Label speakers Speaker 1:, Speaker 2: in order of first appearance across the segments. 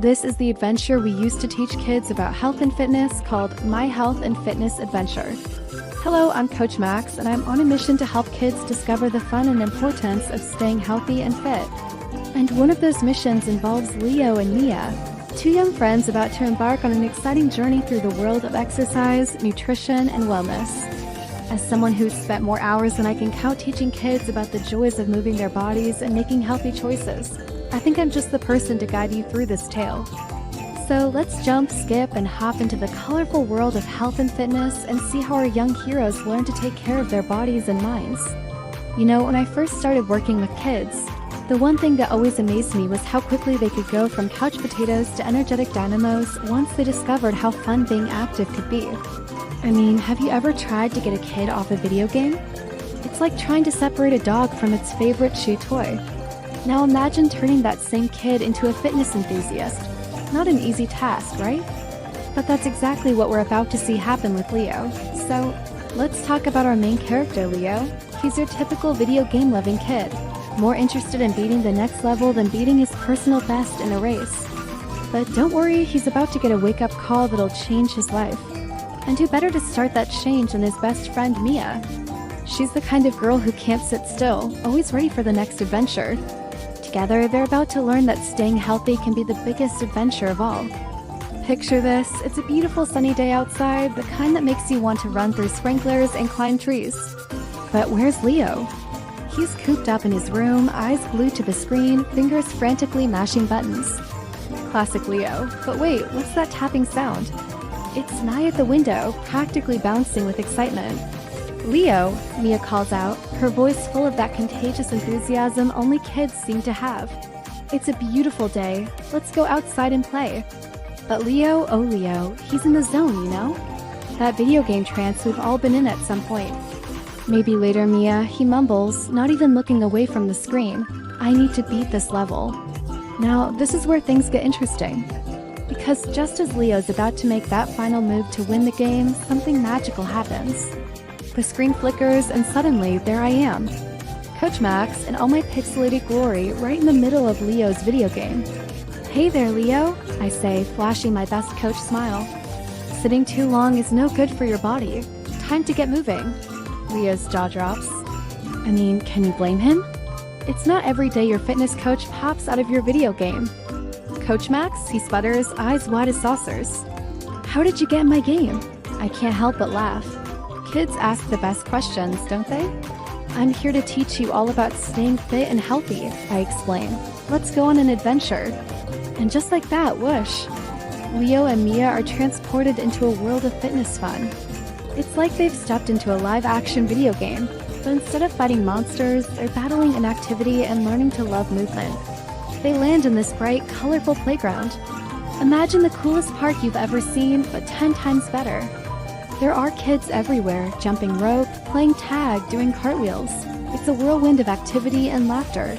Speaker 1: This is the adventure we used to teach kids about health and fitness called My Health and Fitness Adventure. Hello, I'm Coach Max, and I'm on a mission to help kids discover the fun and importance of staying healthy and fit. And one of those missions involves Leo and Mia, two young friends about to embark on an exciting journey through the world of exercise, nutrition, and wellness. As someone who's spent more hours than I can count teaching kids about the joys of moving their bodies and making healthy choices, I think I'm just the person to guide you through this tale. So let's jump, skip, and hop into the colorful world of health and fitness and see how our young heroes learn to take care of their bodies and minds. You know, when I first started working with kids, the one thing that always amazed me was how quickly they could go from couch potatoes to energetic dynamos once they discovered how fun being active could be. I mean, have you ever tried to get a kid off a video game? It's like trying to separate a dog from its favorite chew toy. Now imagine turning that same kid into a fitness enthusiast. Not an easy task, right? But that's exactly what we're about to see happen with Leo. So, let's talk about our main character, Leo. He's your typical video game-loving kid, more interested in beating the next level than beating his personal best in a race. But don't worry, he's about to get a wake-up call that'll change his life. And who better to start that change than his best friend, Mia? She's the kind of girl who can't sit still, always ready for the next adventure. Together, they're about to learn that staying healthy can be the biggest adventure of all. Picture this, it's a beautiful sunny day outside, the kind that makes you want to run through sprinklers and climb trees. But where's Leo? He's cooped up in his room, eyes glued to the screen, fingers frantically mashing buttons. Classic Leo. But wait, what's that tapping sound? It's Nye at the window, practically bouncing with excitement. Leo, Mia calls out, her voice full of that contagious enthusiasm only kids seem to have. It's a beautiful day. Let's go outside and play. But Leo, oh Leo, he's in the zone, you know? That video game trance we've all been in at some point. Maybe later, Mia, he mumbles, not even looking away from the screen. I need to beat this level. Now, this is where things get interesting. Because just as Leo's about to make that final move to win the game, something magical happens. The screen flickers, and suddenly, there I am. Coach Max, in all my pixelated glory, right in the middle of Leo's video game. Hey there, Leo, I say, flashing my best coach smile. Sitting too long is no good for your body. Time to get moving. Leo's jaw drops. I mean, can you blame him? It's not every day your fitness coach pops out of your video game. Coach Max, he sputters, eyes wide as saucers. How did you get in my game? I can't help but laugh. Kids ask the best questions, don't they? I'm here to teach you all about staying fit and healthy, I explain. Let's go on an adventure. And just like that, whoosh! Leo and Mia are transported into a world of fitness fun. It's like they've stepped into a live-action video game, but instead of fighting monsters, they're battling an activity and learning to love movement. They land in this bright, colorful playground. Imagine the coolest park you've ever seen, but 10 times better. There are kids everywhere, jumping rope, playing tag, doing cartwheels. It's a whirlwind of activity and laughter.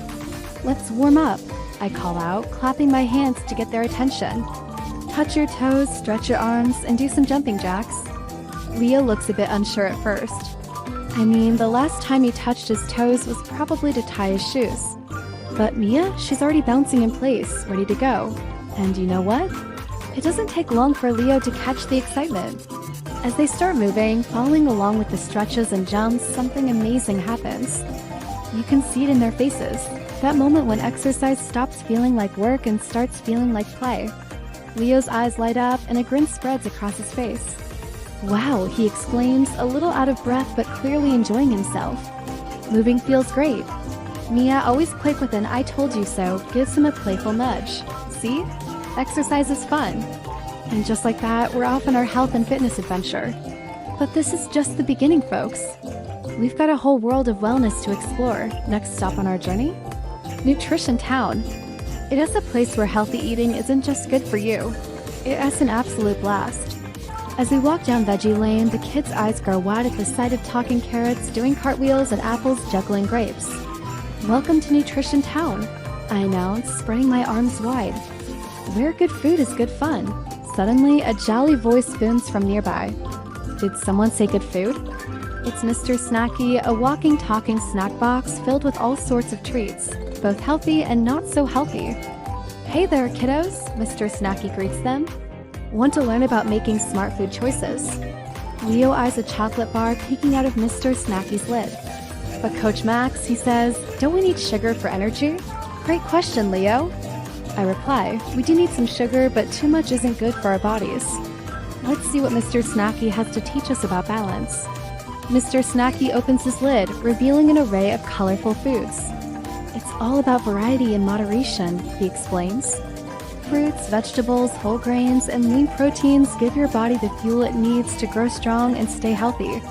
Speaker 1: Let's warm up, I call out, clapping my hands to get their attention. Touch your toes, stretch your arms, and do some jumping jacks. Leo looks a bit unsure at first. I mean, the last time he touched his toes was probably to tie his shoes. But Mia, she's already bouncing in place, ready to go. And you know what? It doesn't take long for Leo to catch the excitement. As they start moving, following along with the stretches and jumps, something amazing happens. You can see it in their faces. That moment when exercise stops feeling like work and starts feeling like play. Leo's eyes light up and a grin spreads across his face. Wow, he exclaims, a little out of breath but clearly enjoying himself. Moving feels great. Mia, always quick with an I told you so, gives him a playful nudge. See? Exercise is fun. And just like that, we're off on our health and fitness adventure. But this is just the beginning, folks. We've got a whole world of wellness to explore. Next stop on our journey? Nutrition Town. It is a place where healthy eating isn't just good for you. It's an absolute blast. As we walk down Veggie Lane, the kids' eyes grow wide at the sight of talking carrots, doing cartwheels, and apples juggling grapes. Welcome to Nutrition Town, I announce, spreading my arms wide. Where good food is good fun. Suddenly, a jolly voice booms from nearby. Did someone say good food? It's Mr. Snacky, a walking, talking snack box filled with all sorts of treats, both healthy and not so healthy. Hey there, kiddos, Mr. Snacky greets them. Want to learn about making smart food choices? Leo eyes a chocolate bar peeking out of Mr. Snacky's lid. But Coach Max, he says, don't we need sugar for energy? Great question, Leo. I reply, we do need some sugar, but too much isn't good for our bodies. Let's see what Mr. Snacky has to teach us about balance. Mr. Snacky opens his lid, revealing an array of colorful foods. It's all about variety and moderation, he explains. Fruits, vegetables, whole grains, and lean proteins give your body the fuel it needs to grow strong and stay healthy.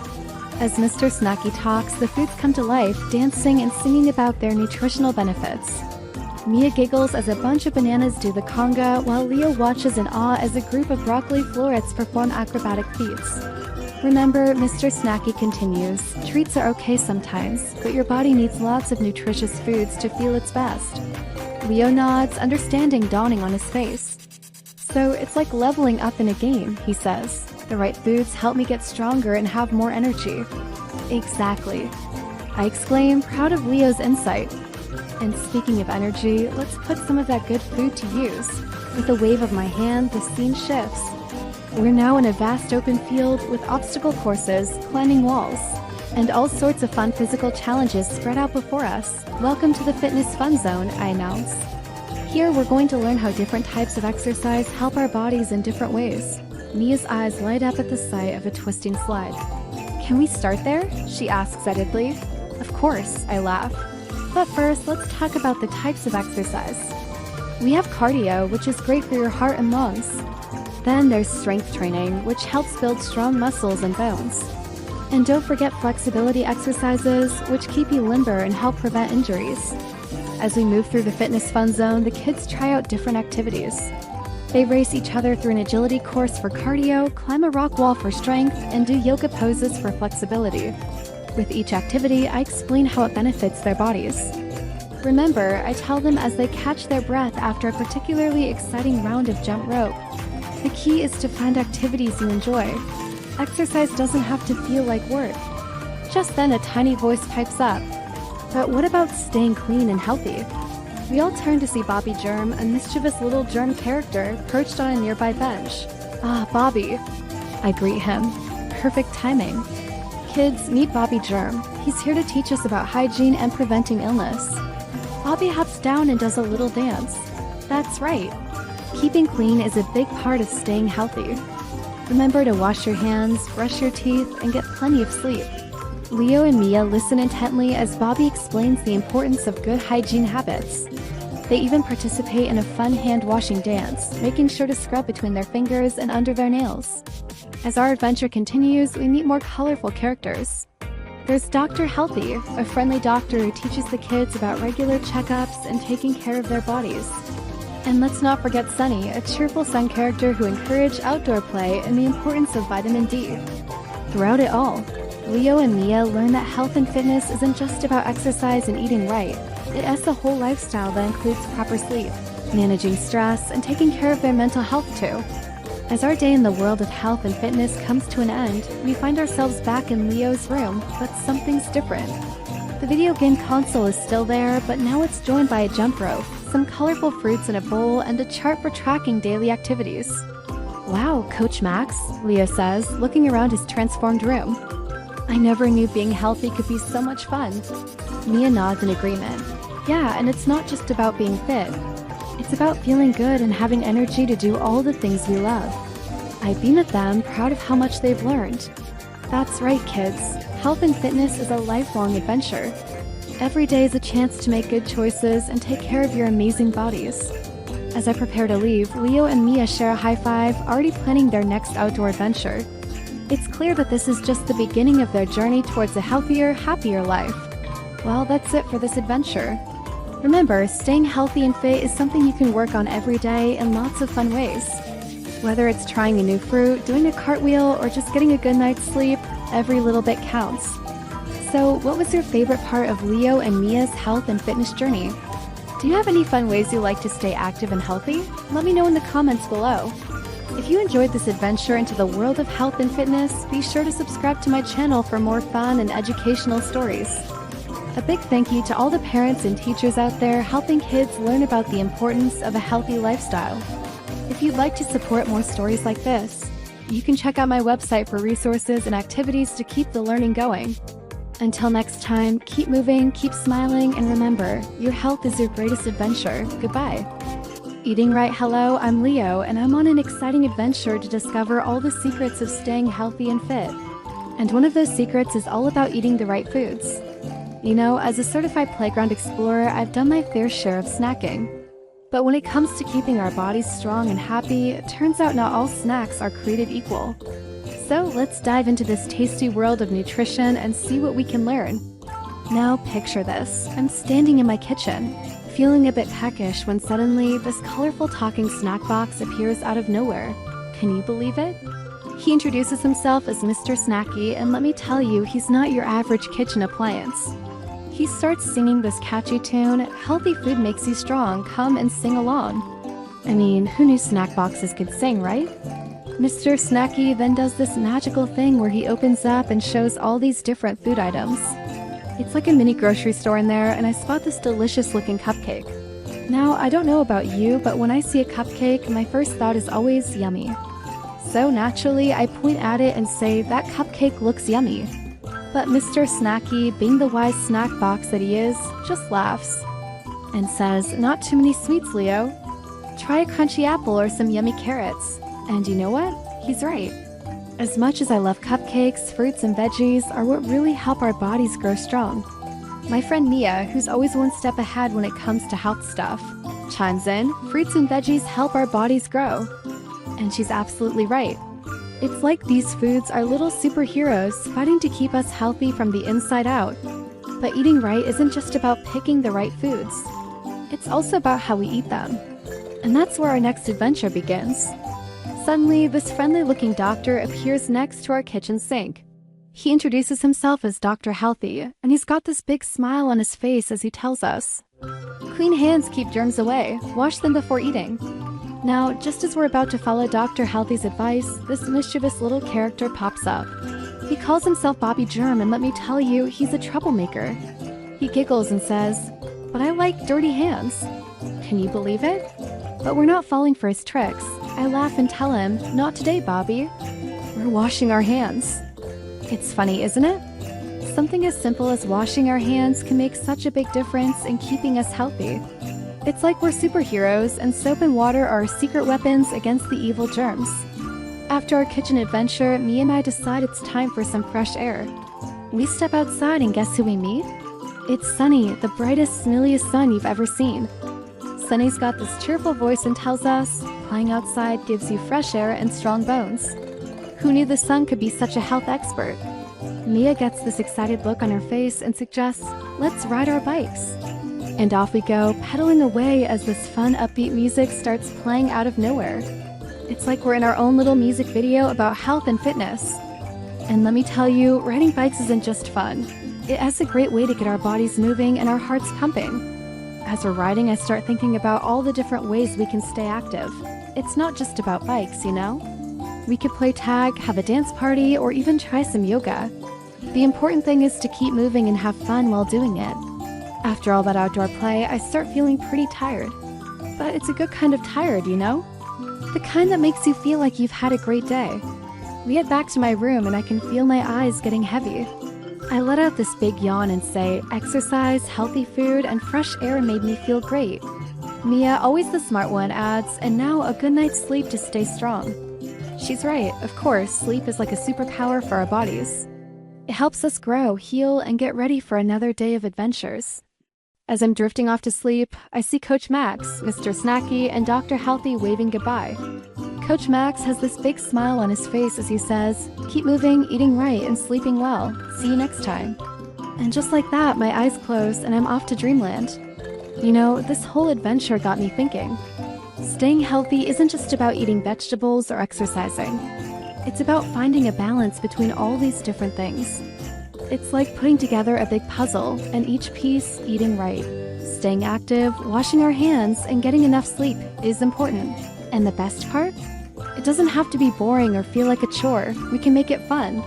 Speaker 1: As Mr. Snacky talks, the foods come to life, dancing and singing about their nutritional benefits. Mia giggles as a bunch of bananas do the conga, while Leo watches in awe as a group of broccoli florets perform acrobatic feats. Remember, Mr. Snacky continues, treats are okay sometimes, but your body needs lots of nutritious foods to feel its best. Leo nods, understanding dawning on his face. So it's like leveling up in a game, he says. The right foods help me get stronger and have more energy. Exactly. I exclaim, proud of Leo's insight. And speaking of energy, let's put some of that good food to use. With a wave of my hand, the scene shifts. We're now in a vast open field with obstacle courses, climbing walls, and all sorts of fun physical challenges spread out before us. Welcome to the Fitness Fun Zone, I announce. Here we're going to learn how different types of exercise help our bodies in different ways. Mia's eyes light up at the sight of a twisting slide. Can we start there? She asks excitedly. Of course, I laugh. But first, let's talk about the types of exercise. We have cardio, which is great for your heart and lungs. Then there's strength training, which helps build strong muscles and bones. And don't forget flexibility exercises, which keep you limber and help prevent injuries. As we move through the Fitness Fun Zone, the kids try out different activities. They race each other through an agility course for cardio, climb a rock wall for strength, and do yoga poses for flexibility. With each activity, I explain how it benefits their bodies. Remember, I tell them as they catch their breath after a particularly exciting round of jump rope. The key is to find activities you enjoy. Exercise doesn't have to feel like work. Just then, a tiny voice pipes up. But what about staying clean and healthy? We all turn to see Bobby Germ, a mischievous little germ character perched on a nearby bench. Ah, Bobby. I greet him. Perfect timing. Kids, meet Bobby Germ. He's here to teach us about hygiene and preventing illness. Bobby hops down and does a little dance. That's right. Keeping clean is a big part of staying healthy. Remember to wash your hands, brush your teeth, and get plenty of sleep. Leo and Mia listen intently as Bobby explains the importance of good hygiene habits. They even participate in a fun hand-washing dance, making sure to scrub between their fingers and under their nails. As our adventure continues, we meet more colorful characters. There's Dr. Healthy, a friendly doctor who teaches the kids about regular checkups and taking care of their bodies. And let's not forget Sunny, a cheerful sun character who encourages outdoor play and the importance of vitamin D. Throughout it all, Leo and Mia learn that health and fitness isn't just about exercise and eating right. It is a whole lifestyle that includes proper sleep, managing stress, and taking care of their mental health too. As our day in the world of health and fitness comes to an end, we find ourselves back in Leo's room, but something's different. The video game console is still there, but now it's joined by a jump rope, some colorful fruits in a bowl, and a chart for tracking daily activities. Wow, Coach Max, Leo says, looking around his transformed room. I never knew being healthy could be so much fun. Mia nods in agreement. Yeah, and it's not just about being fit. It's about feeling good and having energy to do all the things we love. I beam at them, proud of how much they've learned. That's right, kids. Health and fitness is a lifelong adventure. Every day is a chance to make good choices and take care of your amazing bodies. As I prepare to leave, Leo and Mia share a high five, already planning their next outdoor adventure. It's clear that this is just the beginning of their journey towards a healthier, happier life. Well, that's it for this adventure. Remember, staying healthy and fit is something you can work on every day in lots of fun ways. Whether it's trying a new fruit, doing a cartwheel, or just getting a good night's sleep, every little bit counts. So, what was your favorite part of Leo and Mia's health and fitness journey? Do you have any fun ways you like to stay active and healthy? Let me know in the comments below. If you enjoyed this adventure into the world of health and fitness, be sure to subscribe to my channel for more fun and educational stories. A big thank you to all the parents and teachers out there helping kids learn about the importance of a healthy lifestyle. If you'd like to support more stories like this, you can check out my website for resources and activities to keep the learning going. Until next time, keep moving, keep smiling, and remember, your health is your greatest adventure. Goodbye. Eating right, hello, I'm Leo, and I'm on an exciting adventure to discover all the secrets of staying healthy and fit. And one of those secrets is all about eating the right foods. You know, as a certified playground explorer, I've done my fair share of snacking. But when it comes to keeping our bodies strong and happy, it turns out not all snacks are created equal. So let's dive into this tasty world of nutrition and see what we can learn. Now picture this. I'm standing in my kitchen, feeling a bit peckish when suddenly this colorful talking snack box appears out of nowhere. Can you believe it? He introduces himself as Mr. Snacky, and let me tell you, he's not your average kitchen appliance. He starts singing this catchy tune, "Healthy food makes you strong, come and sing along." I mean, who knew snack boxes could sing, right? Mr. Snacky then does this magical thing where he opens up and shows all these different food items. It's like a mini grocery store in there, and I spot this delicious looking cupcake. Now, I don't know about you, but when I see a cupcake, my first thought is always yummy. So naturally, I point at it and say, "That cupcake looks yummy." But Mr. Snacky, being the wise snack box that he is, just laughs and says, "Not too many sweets, Leo. Try a crunchy apple or some yummy carrots." And you know what? He's right. As much as I love cupcakes, fruits and veggies are what really help our bodies grow strong. My friend Mia, who's always one step ahead when it comes to health stuff, chimes in, "Fruits and veggies help our bodies grow." And she's absolutely right. It's like these foods are little superheroes fighting to keep us healthy from the inside out. But eating right isn't just about picking the right foods. It's also about how we eat them. And that's where our next adventure begins. Suddenly, this friendly-looking doctor appears next to our kitchen sink. He introduces himself as Dr. Healthy, and he's got this big smile on his face as he tells us, "Clean hands keep germs away. Wash them before eating." Now, just as we're about to follow Dr. Healthy's advice, this mischievous little character pops up. He calls himself Bobby Germ, and let me tell you, he's a troublemaker. He giggles and says, "But I like dirty hands." Can you believe it? But we're not falling for his tricks. I laugh and tell him, "Not today, Bobby. We're washing our hands." It's funny, isn't it? Something as simple as washing our hands can make such a big difference in keeping us healthy. It's like we're superheroes, and soap and water are our secret weapons against the evil germs. After our kitchen adventure, me and I decide it's time for some fresh air. We step outside and guess who we meet? It's Sunny, the brightest, snilliest sun you've ever seen. Sunny's got this cheerful voice and tells us, "Playing outside gives you fresh air and strong bones." Who knew the sun could be such a health expert? Mia gets this excited look on her face and suggests, "Let's ride our bikes." And off we go, pedaling away as this fun, upbeat music starts playing out of nowhere. It's like we're in our own little music video about health and fitness. And let me tell you, riding bikes isn't just fun. It has a great way to get our bodies moving and our hearts pumping. As we're riding, I start thinking about all the different ways we can stay active. It's not just about bikes, you know? We could play tag, have a dance party, or even try some yoga. The important thing is to keep moving and have fun while doing it. After all that outdoor play, I start feeling pretty tired. But it's a good kind of tired, you know? The kind that makes you feel like you've had a great day. We head back to my room and I can feel my eyes getting heavy. I let out this big yawn and say, "Exercise, healthy food, and fresh air made me feel great." Mia, always the smart one, adds, "And now a good night's sleep to stay strong." She's right, of course, sleep is like a superpower for our bodies. It helps us grow, heal, and get ready for another day of adventures. As I'm drifting off to sleep, I see Coach Max, Mr. Snacky, and Dr. Healthy waving goodbye. Coach Max has this big smile on his face as he says, "Keep moving, eating right, and sleeping well. See you next time." And just like that, my eyes close and I'm off to dreamland. You know, this whole adventure got me thinking. Staying healthy isn't just about eating vegetables or exercising. It's about finding a balance between all these different things. It's like putting together a big puzzle, and each piece eating right. Staying active, washing our hands, and getting enough sleep is important. And the best part? It doesn't have to be boring or feel like a chore. We can make it fun.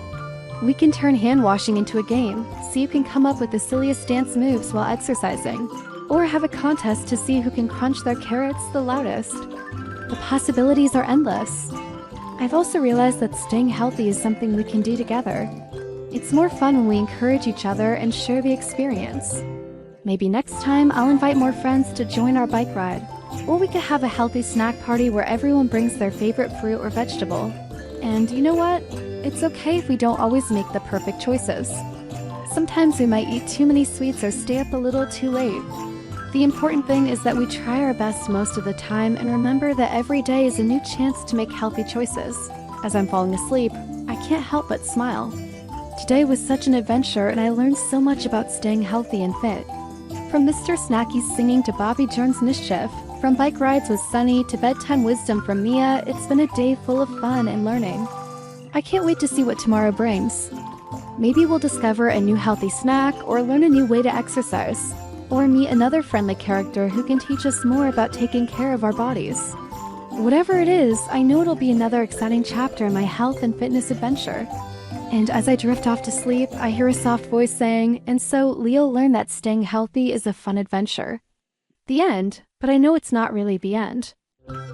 Speaker 1: We can turn hand washing into a game, so you can come up with the silliest dance moves while exercising. Or have a contest to see who can crunch their carrots the loudest. The possibilities are endless. I've also realized that staying healthy is something we can do together. It's more fun when we encourage each other and share the experience. Maybe next time I'll invite more friends to join our bike ride. Or we could have a healthy snack party where everyone brings their favorite fruit or vegetable. And you know what? It's okay if we don't always make the perfect choices. Sometimes we might eat too many sweets or stay up a little too late. The important thing is that we try our best most of the time and remember that every day is a new chance to make healthy choices. As I'm falling asleep, I can't help but smile. Today was such an adventure and I learned so much about staying healthy and fit. From Mr. Snacky's singing to Bobby Germ's mischief, from bike rides with Sunny to bedtime wisdom from Mia, it's been a day full of fun and learning. I can't wait to see what tomorrow brings. Maybe we'll discover a new healthy snack or learn a new way to exercise. Or meet another friendly character who can teach us more about taking care of our bodies. Whatever it is, I know it'll be another exciting chapter in my health and fitness adventure. And as I drift off to sleep, I hear a soft voice saying, "And so Leo learned that staying healthy is a fun adventure." The end, but I know it's not really the end.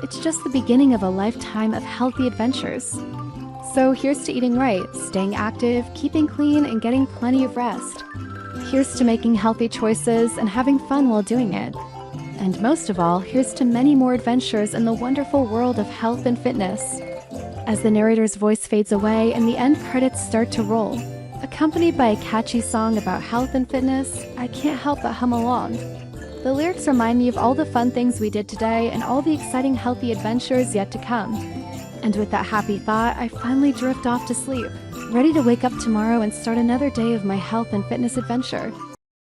Speaker 1: It's just the beginning of a lifetime of healthy adventures. So here's to eating right, staying active, keeping clean, and getting plenty of rest. Here's to making healthy choices and having fun while doing it. And most of all, here's to many more adventures in the wonderful world of health and fitness. As the narrator's voice fades away and the end credits start to roll, accompanied by a catchy song about health and fitness, I can't help but hum along. The lyrics remind me of all the fun things we did today and all the exciting healthy adventures yet to come. And with that happy thought, I finally drift off to sleep, ready to wake up tomorrow and start another day of my health and fitness adventure.